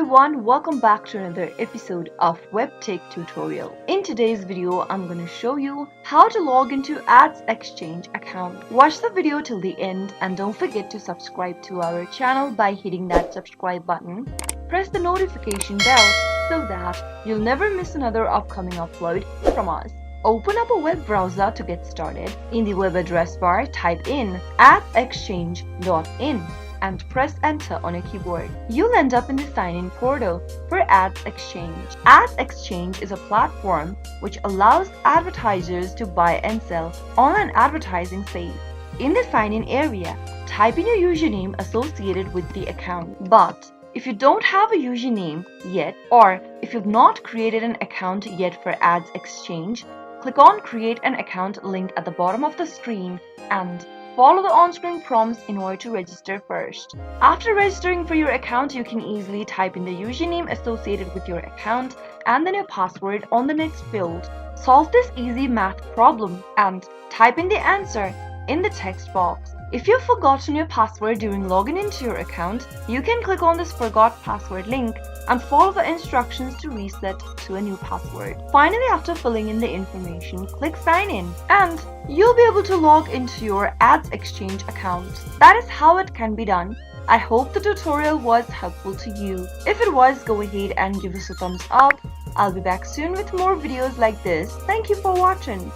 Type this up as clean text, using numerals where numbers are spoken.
everyone, welcome back to another episode of Webtech Tutorial. In today's video, I'm going to show you how to log into Ads Exchange account. Watch the video till the end and don't forget to subscribe to our channel by hitting that subscribe button. Press the notification bell so that you'll never miss another upcoming upload from us. Open up a web browser to get started. In the web address bar, type in adsexchange.in and press enter on your keyboard. You'll end up in the sign-in portal for Ads Exchange. Ads Exchange is a platform which allows advertisers to buy and sell online advertising space. In the sign-in area, type in your username associated with the account. But if you don't have a username yet, or if you've not created an account yet for Ads Exchange, click on Create an Account link at the bottom of the screen and follow the on-screen prompts in order to register first. After registering for your account, you can easily type in the username associated with your account and then your password on the next field. Solve this easy math problem and type in the answer in the text box. If you've forgotten your password during logging into your account, you can click on this Forgot Password link and follow the instructions to reset to a new password. Finally, after filling in the information, click Sign In and you'll be able to log into your Ads Exchange account. That is how it can be done. I hope the tutorial was helpful to you. If it was, go ahead and give us a thumbs up. I'll be back soon with more videos like this. Thank you for watching.